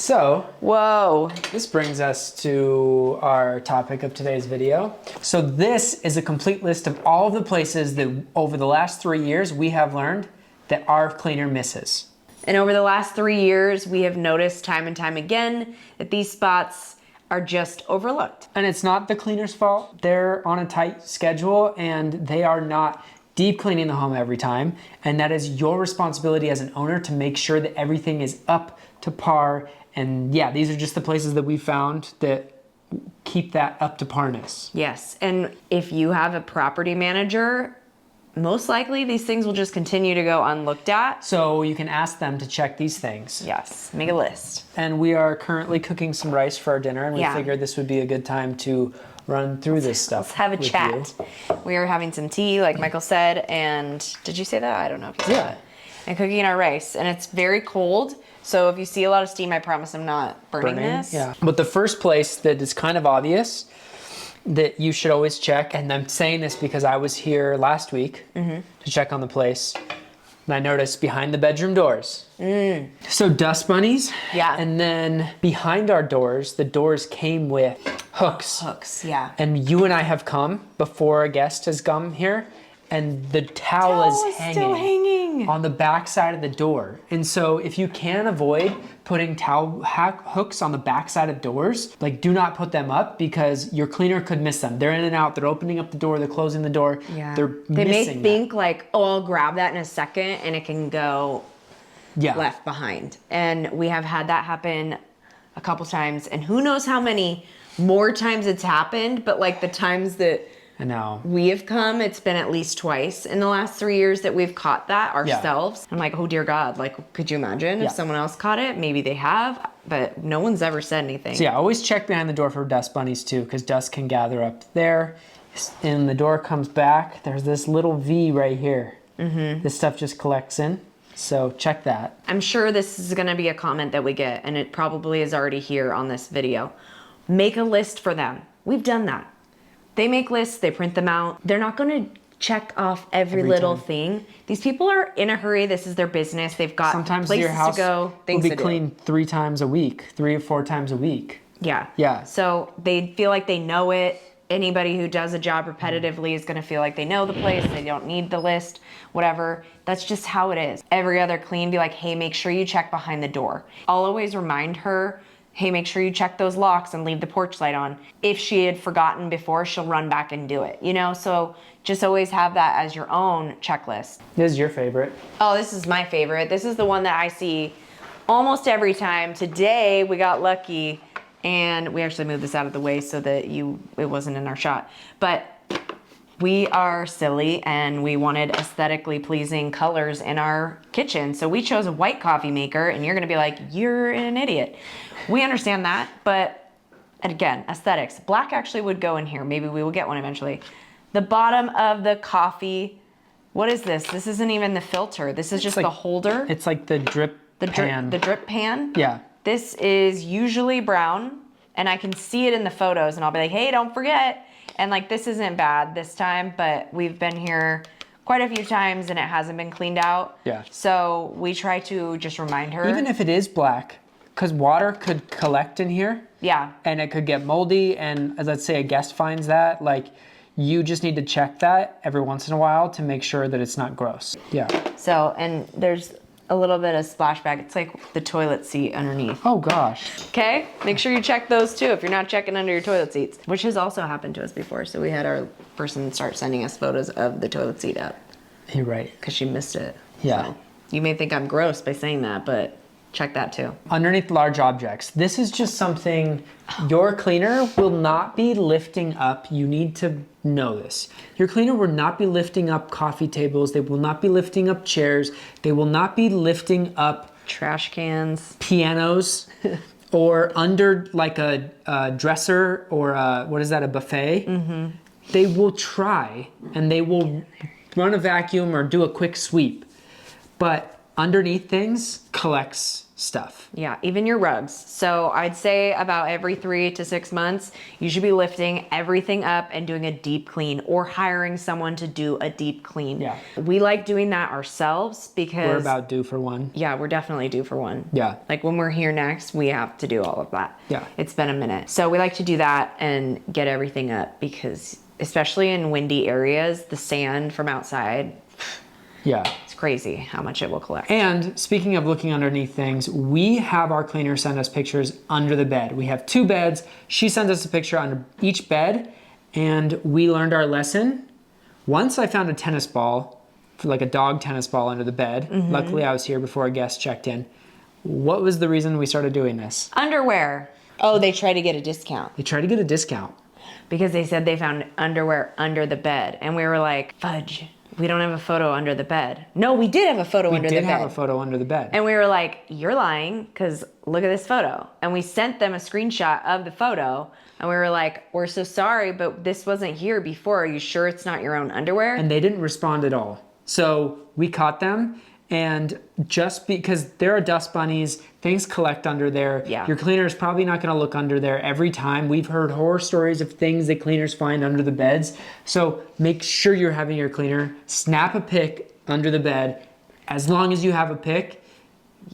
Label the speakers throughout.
Speaker 1: So,
Speaker 2: whoa.
Speaker 1: This brings us to our topic of today's video. So this is a complete list of all of the places that over the last 3 years we have learned that our cleaner misses.
Speaker 2: And over the last 3 years, we have noticed time and time again that these spots are just overlooked.
Speaker 1: And it's not the cleaner's fault. They're on a tight schedule and they are not deep cleaning the home every time. And that is your responsibility as an owner to make sure that everything is up to par. And yeah, these are just the places that we found that keep that up to parness.
Speaker 2: Yes, and if you have a property manager, most likely these things will just continue to go unlooked at.
Speaker 1: So you can ask them to check these things.
Speaker 2: Yes, make a list.
Speaker 1: And we are currently cooking some rice for our dinner, and we figured this would be a good time to run through this stuff.
Speaker 2: Let's have a chat. We are having some tea, like Michael said, and did you say that? I don't know if you said that. And cooking our rice, and it's very cold. So if you see a lot of steam, I promise I'm not burning this.
Speaker 1: Yeah. But the first place that is kind of obvious that you should always check, and I'm saying this because I was here last week to check on the place, and I noticed behind the bedroom doors. So dust bunnies.
Speaker 2: Yeah.
Speaker 1: And then behind our doors, the doors came with hooks.
Speaker 2: Hooks, yeah.
Speaker 1: And you and I have come before a guest has come here, and the towel is
Speaker 2: still hanging
Speaker 1: on the back side of the door. And so if you can avoid putting towel hooks on the back side of doors, like do not put them up because your cleaner could miss them. They're in and out, they're opening up the door, they're closing the door.
Speaker 2: Yeah.
Speaker 1: They
Speaker 2: may think like, oh, I'll grab that in a second and it can go left behind. And we have had that happen a couple times, and who knows how many more times it's happened, but like the times that
Speaker 1: I know
Speaker 2: we have come, it's been at least twice in the last 3 years that we've caught that ourselves. I'm like, oh dear God, like, could you imagine if someone else caught it? Maybe they have, but no one's ever said anything.
Speaker 1: So yeah, always check behind the door for dust bunnies too, because dust can gather up there. And the door comes back, there's this little V right here. This stuff just collects in. So check that.
Speaker 2: I'm sure this is gonna be a comment that we get, and it probably is already here on this video. Make a list for them. We've done that. They make lists, they print them out. They're not gonna check off every little thing. These people are in a hurry. This is their business. They've got places
Speaker 1: your house
Speaker 2: to go, things
Speaker 1: will
Speaker 2: to
Speaker 1: be cleaned 3 times a week, 3 or 4 times a week.
Speaker 2: Yeah.
Speaker 1: Yeah.
Speaker 2: So they feel like they know it. Anybody who does a job repetitively is gonna feel like they know the place. They don't need the list, whatever. That's just how it is. Every other clean, be like, hey, make sure you check behind the door. I'll always remind her, hey, make sure you check those locks and leave the porch light on. If she had forgotten before, she'll run back and do it, you know? So just always have that as your own checklist.
Speaker 1: This is your favorite.
Speaker 2: Oh, this is my favorite. This is the one that I see almost every time. Today, we got lucky and we actually moved this out of the way so that it wasn't in our shot. But we are silly and we wanted aesthetically pleasing colors in our kitchen. So we chose a white coffee maker, and you're gonna be like, you're an idiot. We understand that, but again, aesthetics. Black actually would go in here. Maybe we will get one eventually. The bottom of the coffee, what is this? This isn't even the filter. This is just like the holder.
Speaker 1: It's like the drip pan.
Speaker 2: The drip pan?
Speaker 1: Yeah.
Speaker 2: This is usually brown, and I can see it in the photos, and I'll be like, hey, don't forget. And like, this isn't bad this time, but we've been here quite a few times and it hasn't been cleaned out.
Speaker 1: Yeah.
Speaker 2: So we try to just remind her.
Speaker 1: Even if it is black, because water could collect in here.
Speaker 2: Yeah.
Speaker 1: And it could get moldy, and let's say a guest finds that, like, you just need to check that every once in a while to make sure that it's not gross. Yeah.
Speaker 2: So, and there's a little bit of splashback. It's like the toilet seat underneath.
Speaker 1: Oh gosh.
Speaker 2: Okay, make sure you check those too if you're not checking under your toilet seats, which has also happened to us before. So we had our person start sending us photos of the toilet seat up.
Speaker 1: You're right.
Speaker 2: Because she missed it.
Speaker 1: Yeah.
Speaker 2: So you may think I'm gross by saying that, but check that too.
Speaker 1: Underneath large objects. This is just something your cleaner will not be lifting up. You need to know this. Your cleaner will not be lifting up coffee tables. They will not be lifting up chairs. They will not be lifting up
Speaker 2: trash cans,
Speaker 1: pianos, or under like a dresser or what is that, a buffet. They will try and they will run a vacuum or do a quick sweep. But underneath things collects stuff.
Speaker 2: Yeah, even your rugs. So I'd say about every 3 to 6 months, you should be lifting everything up and doing a deep clean or hiring someone to do a deep clean.
Speaker 1: Yeah.
Speaker 2: We like doing that ourselves because
Speaker 1: We're about due for one.
Speaker 2: yeah, we're definitely due for one.
Speaker 1: Yeah.
Speaker 2: Like when we're here next, we have to do all of that.
Speaker 1: Yeah.
Speaker 2: It's been a minute. So we like to do that and get everything up because especially in windy areas, the sand from outside,
Speaker 1: Yeah.
Speaker 2: it's crazy how much it will collect.
Speaker 1: And speaking of looking underneath things, we have our cleaner send us pictures under the bed. We have 2 beds. She sends us a picture under each bed, and we learned our lesson. Once I found a tennis ball, like a dog tennis ball under the bed. Luckily I was here before a guest checked in. What was the reason we started doing this?
Speaker 2: Underwear. Oh, they try to get a discount.
Speaker 1: They tried to get a discount.
Speaker 2: Because they said they found underwear under the bed. And we were like, fudge, we don't have a photo under the bed. No, we did have a photo under the bed.
Speaker 1: We did have a photo under the bed.
Speaker 2: And we were like, you're lying because look at this photo. And we sent them a screenshot of the photo. And we were like, we're so sorry, but this wasn't here before. Are you sure it's not your own underwear?
Speaker 1: And they didn't respond at all. So we caught them, and just because there are dust bunnies, things collect under there.
Speaker 2: Yeah.
Speaker 1: Your cleaner is probably not gonna look under there every time. We've heard horror stories of things that cleaners find under the beds. So make sure you're having your cleaner snap a pic under the bed. As long as you have a pic,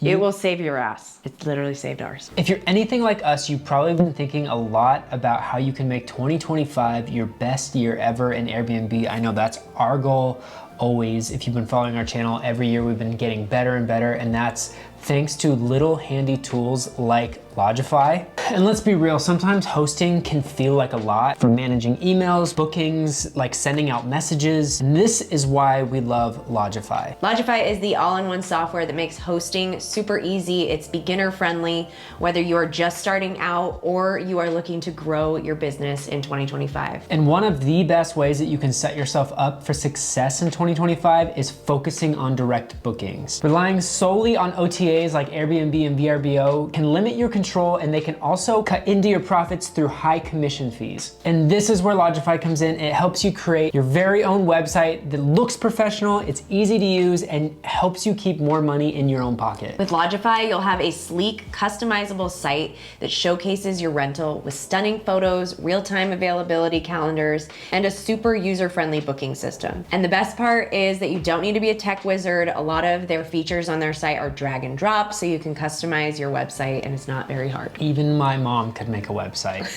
Speaker 2: it will save your ass. It literally saved ours.
Speaker 1: if you're anything like us, you've probably been thinking a lot about how you can make 2025 your best year ever in Airbnb. I know that's our goal always. If you've been following our channel, every year we've been getting better and better, and that's thanks to little handy tools like Lodgify. And let's be real, sometimes hosting can feel like a lot, from managing emails, bookings, like sending out messages. And this is why we love Lodgify.
Speaker 2: Lodgify is the all-in-one software that makes hosting super easy. It's beginner friendly, whether you are just starting out or you are looking to grow your business in 2025.
Speaker 1: And one of the best ways that you can set yourself up for success in 2025 is focusing on direct bookings. Relying solely on OTAs like Airbnb and VRBO can limit your control, and they can also cut into your profits through high commission fees. And this is where Lodgify comes in. It helps you create your very own website that looks professional, it's easy to use, and helps you keep more money in your own pocket.
Speaker 2: With Lodgify, you'll have a sleek, customizable site that showcases your rental with stunning photos, real-time availability calendars, and a super user-friendly booking system. And the best part is that you don't need to be a tech wizard. A lot of their features on their site are drag and drop, so you can customize your website, and it's not very hard.
Speaker 1: Even my mom could make a website.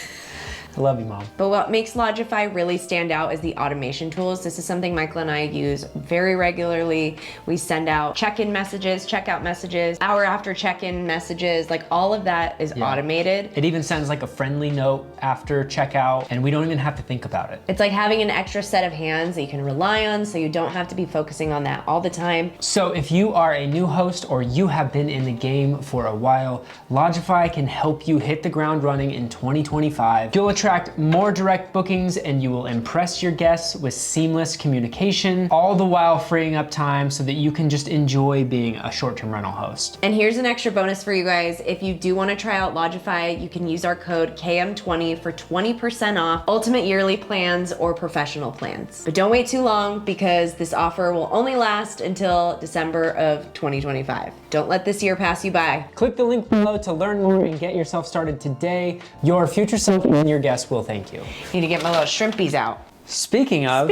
Speaker 1: I love you, Mom.
Speaker 2: But what makes Lodgify really stand out is the automation tools. This is something Michael and I use very regularly. We send out check-in messages, checkout messages, hour after check-in messages, like all of that is automated.
Speaker 1: It even sends like a friendly note after checkout, and we don't even have to think about it.
Speaker 2: It's like having an extra set of hands that you can rely on, so you don't have to be focusing on that all the time.
Speaker 1: So if you are a new host or you have been in the game for a while, Lodgify can help you hit the ground running in 2025. You'll attract more direct bookings, and you will impress your guests with seamless communication, all the while freeing up time so that you can just enjoy being a short-term rental host.
Speaker 2: And here's an extra bonus for you guys. If you do want to try out Lodgify, you can use our code KM20 for 20% off ultimate yearly plans or professional plans. But don't wait too long, because this offer will only last until December of 2025. Don't let this year pass you by.
Speaker 1: Click the link below to learn more and get yourself started today. Your future self and your guests will thank you.
Speaker 2: Need to get my little shrimpies out.
Speaker 1: Speaking of,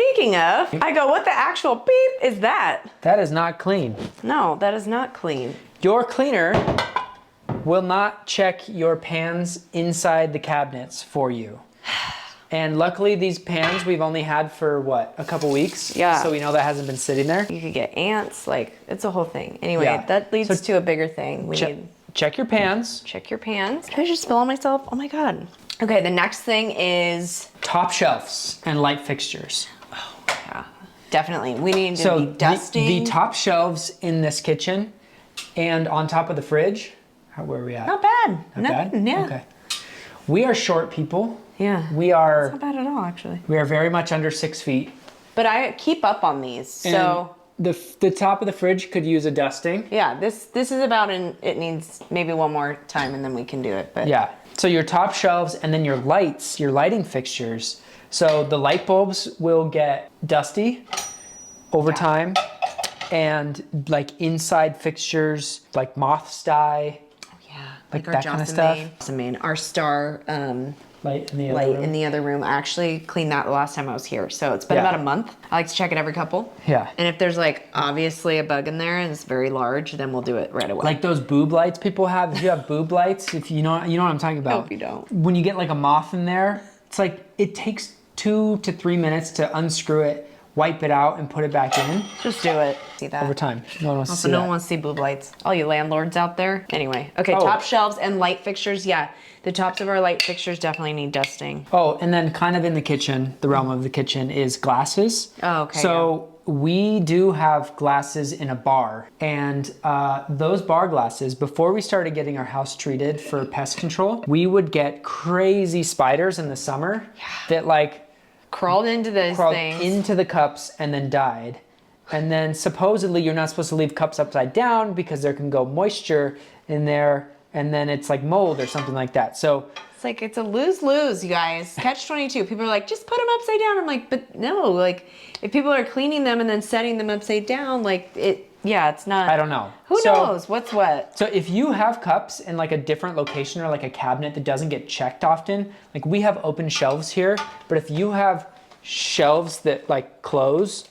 Speaker 2: I go, what the actual beep is that?
Speaker 1: that is not clean.
Speaker 2: No, that is not clean.
Speaker 1: Your cleaner will not check your pans inside the cabinets for you. And luckily these pans we've only had for what, a couple weeks?
Speaker 2: Yeah.
Speaker 1: So we know that hasn't been sitting there.
Speaker 2: You could get ants, like it's a whole thing. Anyway,
Speaker 1: Yeah.
Speaker 2: that leads
Speaker 1: So
Speaker 2: to a bigger thing. We need
Speaker 1: Check your pans.
Speaker 2: check your pans. Did I just spill on myself? Oh my God. Okay, the next thing is,
Speaker 1: Top shelves and light fixtures.
Speaker 2: yeah, definitely. We need to
Speaker 1: So
Speaker 2: be dusting.
Speaker 1: the top shelves in this kitchen and on top of the fridge, where are we at?
Speaker 2: Not bad.
Speaker 1: Not bad?
Speaker 2: Yeah.
Speaker 1: Okay. We are short people.
Speaker 2: Yeah.
Speaker 1: We are
Speaker 2: Not bad at all, actually.
Speaker 1: we are very much under 6 feet.
Speaker 2: But I keep up on these. So
Speaker 1: And the top of the fridge could use a dusting.
Speaker 2: yeah, this is about it needs maybe one more time and then we can do it. But
Speaker 1: Yeah. So your top shelves and then your lights, your lighting fixtures. So the light bulbs will get dusty over time. and like inside fixtures, like moths die.
Speaker 2: Yeah,
Speaker 1: Like
Speaker 2: our
Speaker 1: that kind of stuff.
Speaker 2: Jessamine, our star
Speaker 1: Light in the other
Speaker 2: light
Speaker 1: room.
Speaker 2: in the other room. I actually cleaned that the last time I was here, so it's been
Speaker 1: Yeah.
Speaker 2: about a month. I like to check it every couple.
Speaker 1: Yeah.
Speaker 2: And if there's like obviously a bug in there and it's very large, then we'll do it right away.
Speaker 1: Like those boob lights people have. If you have boob lights, if you know what I'm talking about.
Speaker 2: Hope you don't.
Speaker 1: When you get like a moth in there, it's like it takes 2 to 3 minutes to unscrew it, wipe it out, and put it back in
Speaker 2: Just do it. See that?
Speaker 1: over time. No one wants to
Speaker 2: Also,
Speaker 1: see
Speaker 2: no
Speaker 1: that.
Speaker 2: one wants to see boob lights. All you landlords out there. Anyway, okay,
Speaker 1: Oh.
Speaker 2: top shelves and light fixtures. Yeah, the tops of our light fixtures definitely need dusting.
Speaker 1: Oh, and then kind of in the kitchen, the realm of the kitchen is glasses.
Speaker 2: Oh, okay,
Speaker 1: So we do have glasses in a bar, and those bar glasses, before we started getting our house treated for pest control, we would get crazy spiders in the summer that like
Speaker 2: Crawled into those
Speaker 1: crawled
Speaker 2: things.
Speaker 1: into the cups and then died. And then supposedly you're not supposed to leave cups upside down because there can go moisture in there, and then it's like mold or something like that. So
Speaker 2: It's like, it's a lose-lose, you guys. Catch-22. People are like, just put them upside down. I'm like, but no, like, if people are cleaning them and then setting them upside down, like, it's not.
Speaker 1: I don't know.
Speaker 2: Who
Speaker 1: So-
Speaker 2: knows what's what?
Speaker 1: So if you have cups in like a different location or like a cabinet that doesn't get checked often, like we have open shelves here, but if you have shelves that like close,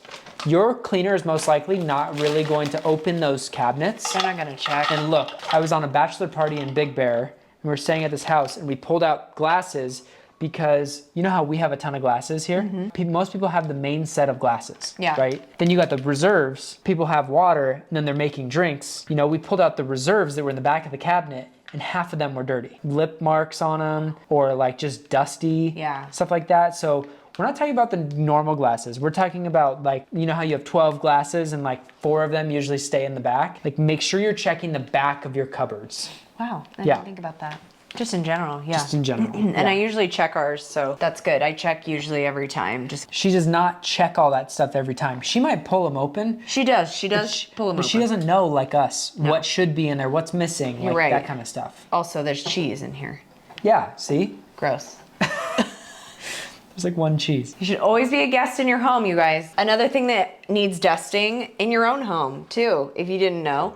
Speaker 1: your cleaner is most likely not really going to open those cabinets.
Speaker 2: They're not going to check.
Speaker 1: And look, I was on a bachelor party in Big Bear, and we were staying at this house, and we pulled out glasses because you know how we have a ton of glasses here? Most people have the main set of glasses,
Speaker 2: Yeah.
Speaker 1: right? Then you got the reserves. People have water, and then they're making drinks. You know, we pulled out the reserves that were in the back of the cabinet, and half of them were dirty. Lip marks on them, or like just dusty,
Speaker 2: Yeah.
Speaker 1: stuff like that. So we're not talking about the normal glasses. We're talking about like, you know how you have 12 glasses and like 4 of them usually stay in the back? Like make sure you're checking the back of your cupboards.
Speaker 2: Wow, I
Speaker 1: Yeah.
Speaker 2: didn't think about that. Just in general, yeah.
Speaker 1: Just in general.
Speaker 2: And
Speaker 1: yeah.
Speaker 2: I usually check ours, so that's good. I check usually every time. Just
Speaker 1: She does not check all that stuff every time. She might pull them open.
Speaker 2: She does pull them
Speaker 1: But
Speaker 2: open.
Speaker 1: she doesn't know like us what should be in there, what's missing,
Speaker 2: You're
Speaker 1: like
Speaker 2: right.
Speaker 1: that kind of stuff.
Speaker 2: Also, there's cheese in here.
Speaker 1: Yeah, see?
Speaker 2: Gross.
Speaker 1: There's like one cheese.
Speaker 2: You should always be a guest in your home, you guys. Another thing that needs dusting in your own home, too, if you didn't know,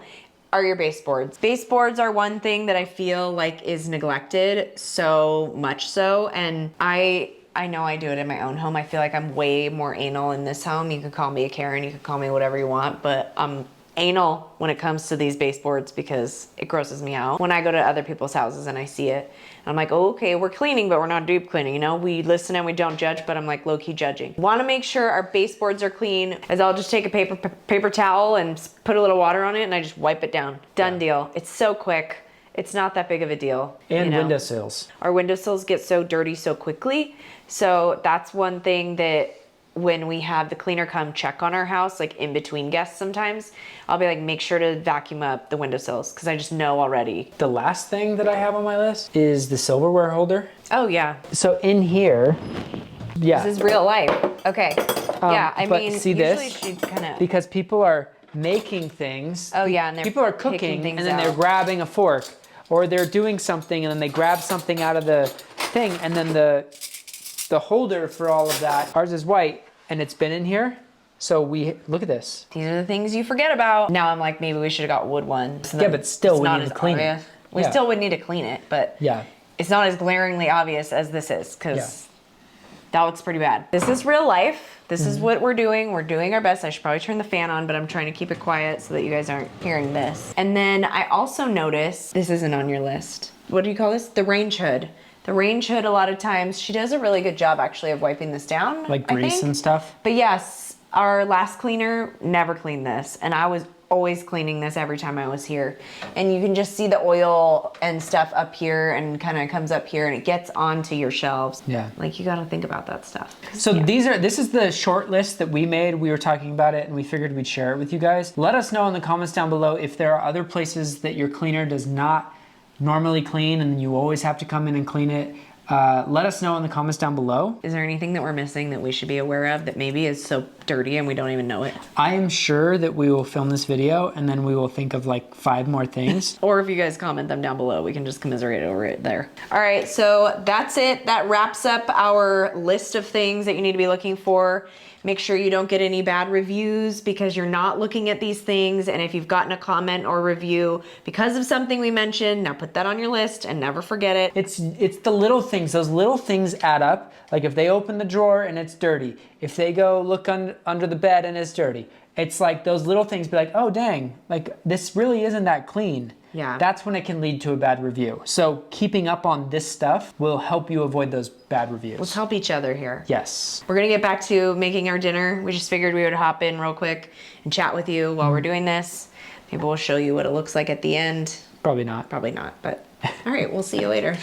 Speaker 2: are your baseboards. Baseboards are one thing that I feel like is neglected so much so, and I know I do it in my own home. I feel like I'm way more anal in this home. You could call me a Karen, you could call me whatever you want, but I'm anal when it comes to these baseboards because it grosses me out. When I go to other people's houses and I see it, and I'm like, oh, okay, we're cleaning, but we're not deep cleaning, you know? We listen and we don't judge, but I'm like low-key judging. Want to make sure our baseboards are clean, as I'll just take a paper towel and put a little water on it and I just wipe it down. Done deal. It's so quick. It's not that big of a deal.
Speaker 1: And
Speaker 2: you know?
Speaker 1: windowsills.
Speaker 2: Our windowsills get so dirty so quickly. So that's one thing that when we have the cleaner come check on our house, like in between guests sometimes, I'll be like, make sure to vacuum up the windowsills because I just know already.
Speaker 1: The last thing that I have on my list is the silverware holder.
Speaker 2: Oh yeah,
Speaker 1: So in here, yeah.
Speaker 2: this is real life. Okay, yeah, I
Speaker 1: but
Speaker 2: mean,
Speaker 1: see
Speaker 2: usually
Speaker 1: this?
Speaker 2: she kind of,
Speaker 1: Because people are making things.
Speaker 2: oh yeah, and they're
Speaker 1: People are
Speaker 2: picking
Speaker 1: cooking
Speaker 2: things
Speaker 1: and then
Speaker 2: out.
Speaker 1: they're grabbing a fork, or they're doing something and then they grab something out of the thing, and then the holder for all of that, ours is white and it's been in here. So we look at this.
Speaker 2: These are the things you forget about. Now I'm like, maybe we should have got wood one. So
Speaker 1: Yeah,
Speaker 2: then
Speaker 1: but still
Speaker 2: it's
Speaker 1: we
Speaker 2: not
Speaker 1: need
Speaker 2: as
Speaker 1: to clean it.
Speaker 2: obvious. We
Speaker 1: Yeah.
Speaker 2: still would need to clean it, but
Speaker 1: Yeah.
Speaker 2: it's not as glaringly obvious as this is because
Speaker 1: Yeah.
Speaker 2: that looks pretty bad. This is real life. This is what we're doing. We're doing our best. I should probably turn the fan on, but I'm trying to keep it quiet so that you guys aren't hearing this. And then I also noticed, this isn't on your list. What do you call this? The range hood. The range hood, a lot of times, she does a really good job actually of wiping this down.
Speaker 1: Like
Speaker 2: I
Speaker 1: grease
Speaker 2: think.
Speaker 1: and stuff.
Speaker 2: But yes, our last cleaner never cleaned this, and I was always cleaning this every time I was here. And you can just see the oil and stuff up here and kind of comes up here and it gets onto your shelves.
Speaker 1: Yeah.
Speaker 2: Like you got to think about that stuff.
Speaker 1: So
Speaker 2: Yeah.
Speaker 1: this is the short list that we made. We were talking about it and we figured we'd share it with you guys. Let us know in the comments down below if there are other places that your cleaner does not normally clean and you always have to come in and clean it. Let us know in the comments down below.
Speaker 2: Is there anything that we're missing that we should be aware of that maybe is so dirty and we don't even know it?
Speaker 1: I am sure that we will film this video and then we will think of like 5 more things.
Speaker 2: Or if you guys comment them down below, we can just commiserate over it there. All right, so that's it. That wraps up our list of things that you need to be looking for. Make sure you don't get any bad reviews because you're not looking at these things. And if you've gotten a comment or review because of something we mentioned, now put that on your list and never forget it.
Speaker 1: It's the little things. Those little things add up. Like if they open the drawer and it's dirty, if they go look under the bed and it's dirty, it's like those little things be like, oh dang, like this really isn't that clean.
Speaker 2: Yeah.
Speaker 1: That's when it can lead to a bad review. So keeping up on this stuff will help you avoid those bad reviews.
Speaker 2: Let's help each other here.
Speaker 1: Yes.
Speaker 2: We're gonna get back to making our dinner. We just figured we would hop in real quick and chat with you while we're doing this. Maybe we'll show you what it looks like at the end.
Speaker 1: Probably not.
Speaker 2: Probably not, but all right, we'll see you later.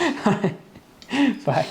Speaker 1: Bye.